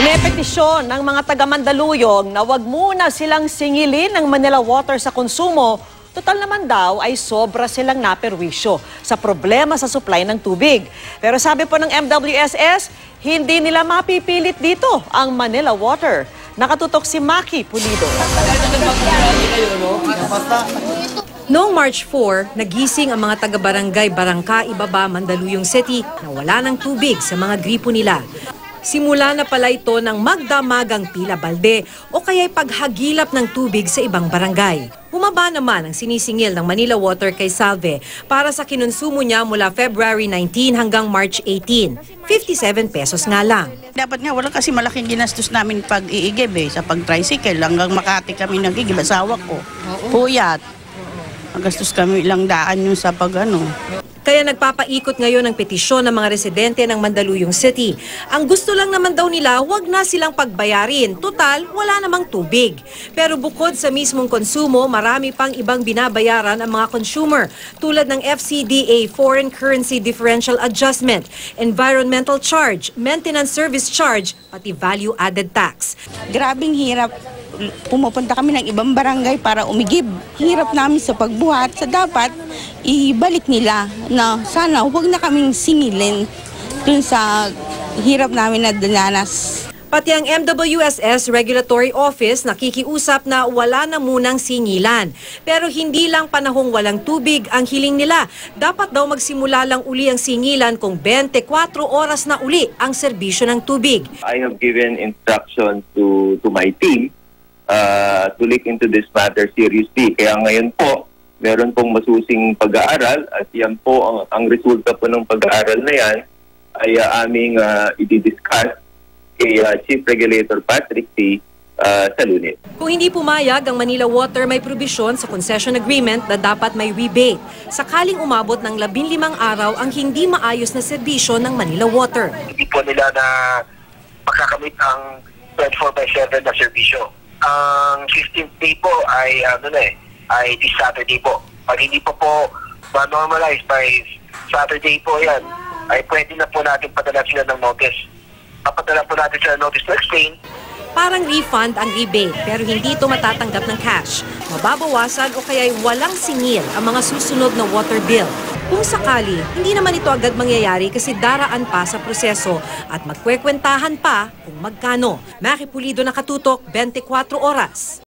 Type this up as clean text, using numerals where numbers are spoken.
Inepetisyon ng mga taga-Mandaluyong na wag muna silang singilin ng Manila Water sa konsumo. Total naman daw ay sobra silang naperwisyo sa problema sa supply ng tubig. Pero sabi po ng MWSS, hindi nila mapipilit dito ang Manila Water. Nakatutok si Maki Pulido. Noong March 4, nagising ang mga taga-barangay Barangka Ibaba, Mandaluyong City na wala ng tubig sa mga gripo nila. Simula na pala ito ng magdamagang pila balde o kaya'y paghagilap ng tubig sa ibang barangay. Bumaba naman ang sinisingil ng Manila Water kay Salve para sa kinonsumo niya mula February 19 hanggang March 18. 57 pesos nga lang. Dapat nga wala kasi malaking ginastos namin pag-iigib sa pag-tricycle. Hanggang Makati kami nag-igib. Asawa ko. Puyat. Nagastos kami ilang daan yung sa pag-ano. Kaya nagpapaikot ngayon ang petisyon ng mga residente ng Mandaluyong City. Ang gusto lang naman daw nila, wag na silang pagbayarin. Total, wala namang tubig. Pero bukod sa mismong konsumo, marami pang ibang binabayaran ang mga consumer. Tulad ng FCDA, Foreign Currency Differential Adjustment, Environmental Charge, Maintenance Service Charge, pati Value Added Tax. Grabing hirap. Pumupunta kami ng ibang barangay para umigib. Hirap namin sa pagbuhat. Sa dapat, ibalik nila na sana huwag na kaming singilin dun sa hirap namin na dinanas. Pati ang MWSS Regulatory Office nakikiusap na wala na munang singilan. Pero hindi lang panahong walang tubig ang hiling nila. Dapat daw magsimula lang uli ang singilan kung 24 oras na uli ang serbisyo ng tubig. I have given instructions to my team to look into this matter seriously. Kaya ngayon po, meron pong masusing pag-aaral at yan po ang resulta po ng pag-aaral na yan ay aming i-discuss kay Chief Regulator Patrick T. sa Lunes. Kung hindi pumayag ang Manila Water, may probisyon sa concession agreement na dapat may rebate. Sakaling umabot ng 15 araw ang hindi maayos na serbisyo ng Manila Water. Hindi po nila na makakamit ang 24/7 na serbisyo. Ang 15th day po ay this Saturday po. Pag hindi po ma-normalize by Saturday po yan, ay pwede na po natin padala sila ng notice. Papadala po natin sila notice to explain. Parang refund ang rebate pero hindi ito matatanggap ng cash. Mababawasan o kaya'y walang singil ang mga susunod na water bill. Kung sakali, hindi naman ito agad mangyayari kasi daraan pa sa proseso at magkwekwentahan pa kung magkano. Maki Pulido, Nakatutok, 24 Oras.